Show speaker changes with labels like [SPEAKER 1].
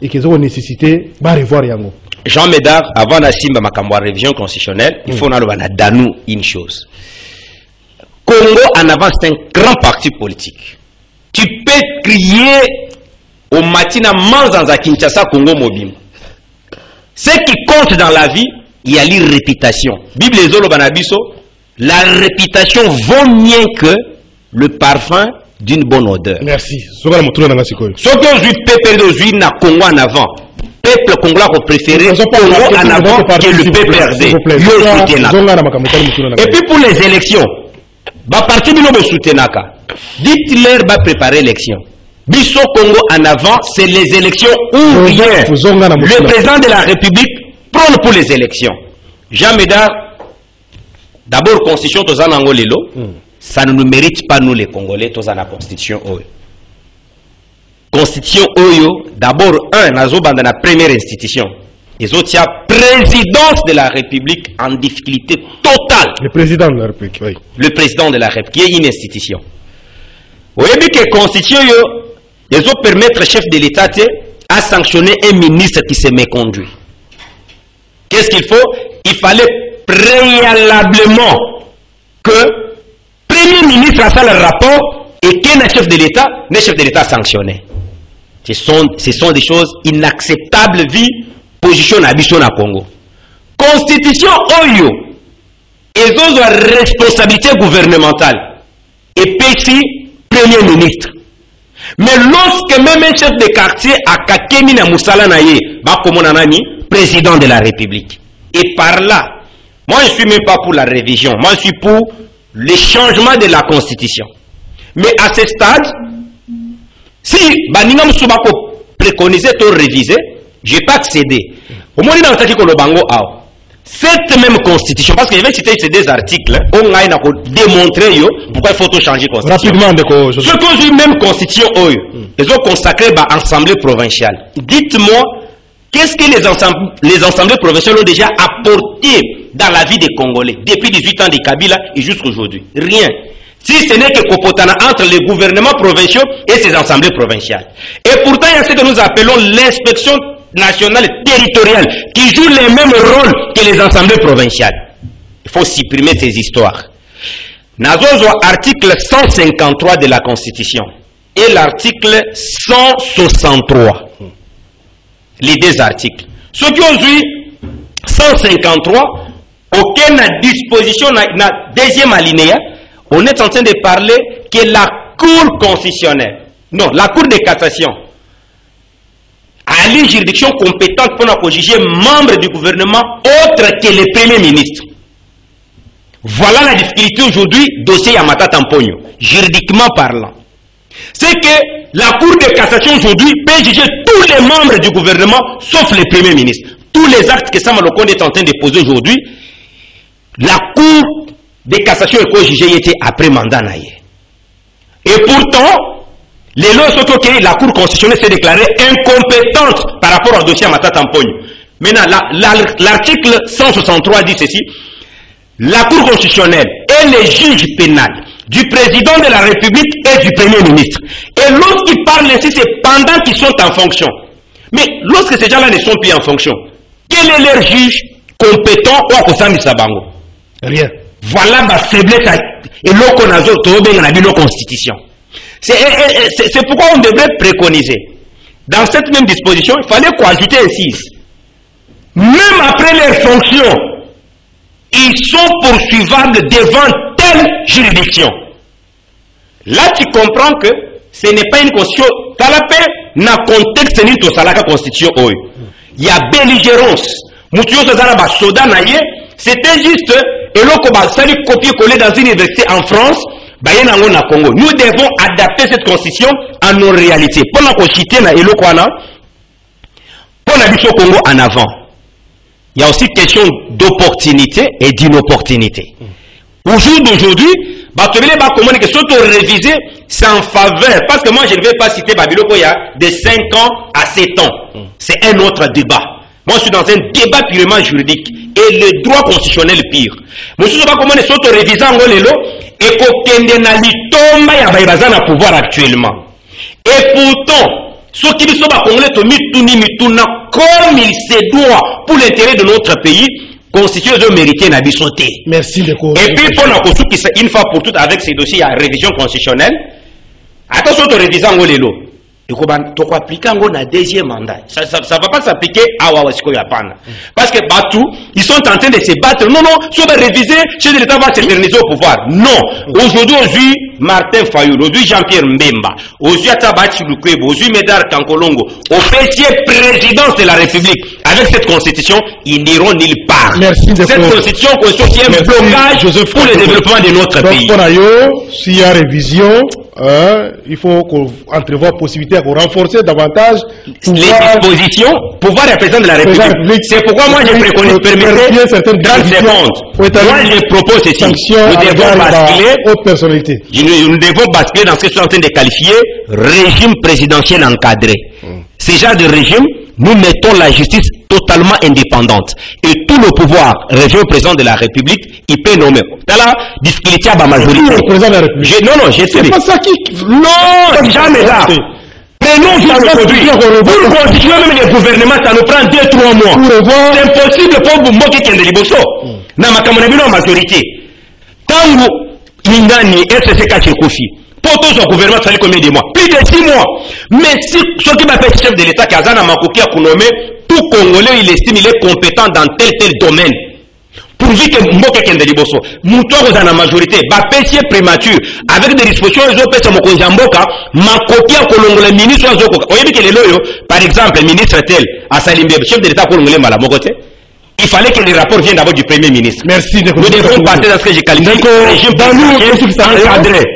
[SPEAKER 1] et qu'ils ont une nécessité de revoir Yango.
[SPEAKER 2] Jean Médard, avant la Simba Makambwa révision constitutionnelle, il faut nous une chose. Congo en avant, c'est un grand parti politique. Tu peux crier au matin à Kinshasa, Congo Mobile. Ce qui compte dans la vie, il y a la réputation. Bible la réputation vaut mieux que le parfum d'une bonne odeur.
[SPEAKER 1] Merci. Ce
[SPEAKER 2] que je peux perdre na Congo en avant. Peuple congolais a préféré Congo en avant que le peuple RD. Et puis pour les élections, parti de nos soutenaka. Dites-leur va préparer l'élection. Bisso Congo en avant, c'est les élections ou rien. Le président de la République prône pour les élections. Jean Médard, d'abord, constitution Tozanangolelo, ça ne nous mérite pas, nous les Congolais, Tozana constitution Oyo. Constitution Oyo, d'abord, nazo dans la première institution. Les autres, il y a présidence de la République en difficulté totale.
[SPEAKER 1] Le président de la République, oui.
[SPEAKER 2] Le président de la République, qui est une institution. Vous voyez que la constitution, ils ont permettre au chef de l'État à sanctionner un ministre qui se méconduit. Qu'est-ce qu'il faut? Il fallait préalablement que Premier ministre a fait le rapport et qu'un chef de l'État sanctionné. Ce sont des choses inacceptables, vie, position à Bisson à Congo. Constitution Oyo, ils ont une responsabilité gouvernementale. Et puis, Premier ministre. Mais lorsque même un chef de quartier a Kakemi na Moussala Naye, président de la République. Et par là, moi je ne suis même pas pour la révision, moi je suis pour le changement de la Constitution. Mais à ce stade, si Baningam Soubako préconisait ou révisé, je n'ai pas accédé. Au moins, il a cette même constitution, parce que je vais citer ces deux articles, on a démontré pourquoi il faut changer la constitution. Rapidement, ce que j'ai même constitution, ils ont consacré l'Assemblée provinciale. Dites-moi, qu'est-ce que les assemblées provinciales ont déjà apporté dans la vie des Congolais depuis 18 ans de Kabila et jusqu'à aujourd'hui? Rien. Si ce n'est que Kopotana entre les gouvernements provinciaux et ces assemblées provinciales. Et pourtant, il y a ce que nous appelons l'inspection nationale territoriale qui joue les mêmes rôles que les assemblées provinciales. Il faut supprimer ces histoires. Nazozo article 153 de la Constitution et l'article 163. Les deux articles. Ce qui aujourd'hui 153, aucune disposition na deuxième alinéa, on est en train de parler que la Cour constitutionnelle, non, la Cour de cassation, a une juridiction compétente pour juger membre du gouvernement autre que le Premier ministre. Voilà la difficulté aujourd'hui, dossier Yamata Tamponyo, juridiquement parlant. C'est que la Cour de cassation aujourd'hui peut juger tous les membres du gouvernement, sauf le Premier ministre. Tous les actes que Sama Lokonde est en train de poser aujourd'hui, la Cour de cassation est jugée était après mandat naïe. Et pourtant, les lois sont que la Cour constitutionnelle s'est déclarée incompétente par rapport au dossier Yamata Tamponyo. Maintenant, l'article 163 dit ceci: la Cour constitutionnelle est le juge pénal du président de la République et du Premier ministre. Et lorsqu'ils parlent ainsi, c'est pendant qu'ils sont en fonction. Mais lorsque ces gens-là ne sont plus en fonction, quel est leur juge compétent ou à Kosami Sabango?
[SPEAKER 1] Rien.
[SPEAKER 2] Voilà ma faiblesse et l'okonazo tobe na bino constitution. C'est pourquoi on devrait préconiser. Dans cette même disposition, il fallait ajouter ainsi. Même après leur fonction, ils sont poursuivables devant telle juridiction. Là, tu comprends que ce n'est pas une constitution. Talapé n'a contexte ni to salaka constitution. Il y a belligérance. C'était juste et l'on copier-coller dans une université en France. Congo. Nous devons adapter cette constitution à nos réalités. Pendant qu'on chite na elo kwana, pour la mission Congo en avant. Il y a aussi question d'opportunité et d'inopportunité. Au jour d'aujourd'hui, que surtout réviser, c'est en faveur. Parce que moi, je ne vais pas citer Babiloko il y a de 5 ans à 7 ans. C'est un autre débat. Moi, je suis dans un débat purement juridique. Et le droit constitutionnel pire. Je ne sais pas comment les autres révisants et qu'au Kende na litomba ya baïbazana pouvoir actuellement. Et pourtant, Ce qui nous sommes congolais, comme il se doit pour l'intérêt de notre pays, constitution de mériter n'a sauté.
[SPEAKER 1] Merci de quoi.
[SPEAKER 2] Et puis pour la une fois pour toutes avec ces dossiers, il y a révision constitutionnelle. Attention à réviser en l'élo. Tu peux appliquer un deuxième mandat. Ça ne va pas s'appliquer à Wawasko Yapan. Parce que Batou, ils sont en train de se battre. Non, non, si on va réviser, chef de l'État va s'éterniser au pouvoir. Non. Aujourd'hui, Martin Fayoul, aujourd'hui Jean-Pierre Mbemba, aujourd'hui Atabati Lukwebo, aujourd'hui Médard Kankolongo, au PC présidence de la République, avec cette constitution, ils n'iront nulle part.
[SPEAKER 1] Merci de
[SPEAKER 2] cette constitution constitue un blocage pour le développement de notre pays.
[SPEAKER 1] S'il y a révision, il faut qu'on entrevoie possibilité qu'on renforce davantage
[SPEAKER 2] les dispositions, pouvoir représenter de la République. C'est pourquoi moi je préconise, permettez 30 secondes. Moi je propose ceci. Nous devons basculer
[SPEAKER 1] haute personnalité.
[SPEAKER 2] Nous devons basculer dans ce que je suis en train de qualifier régime présidentiel encadré. Ce genre de régime, nous mettons la justice totalement indépendante. Et tout le pouvoir revient au président de la République, il peut nommer. Dans la difficulté à ma majorité.
[SPEAKER 1] Le président de la République.
[SPEAKER 2] Non, non, j'ai
[SPEAKER 1] c'est pas ça qui.
[SPEAKER 2] Non, jamais là. Prenons aujourd'hui. Pour constituer même les gouvernements, ça nous prend 2-3 mois. C'est impossible pour vous moquer qu'il y ait des liboso. Dans ma majorité. Tant que Mingani, SSK Tchekofi, pour tout son gouvernement, ça fait combien de mois? Plus de 6 mois. Mais si ce qui m'appelle chef de l'État, Kazana Makoki a nommé, tout Congolais, il estime qu'il est compétent dans tel domaine. Pourvu que Mboke Kendeliboso, Moutour dans la majorité, Bapessier prémature, avec des dispositions, ils ont fait son Mokonjamboka, Makoki a Kolongole, ministre Azoko. Vous voyez que les loyaux, par exemple, le ministre tel, à Salimbe, chef de l'État Kolongole Malamokote, il fallait que les rapports viennent d'abord du Premier ministre.
[SPEAKER 1] Merci de
[SPEAKER 2] nous devons passer dans ce que j'ai qualifié. Régime encadré.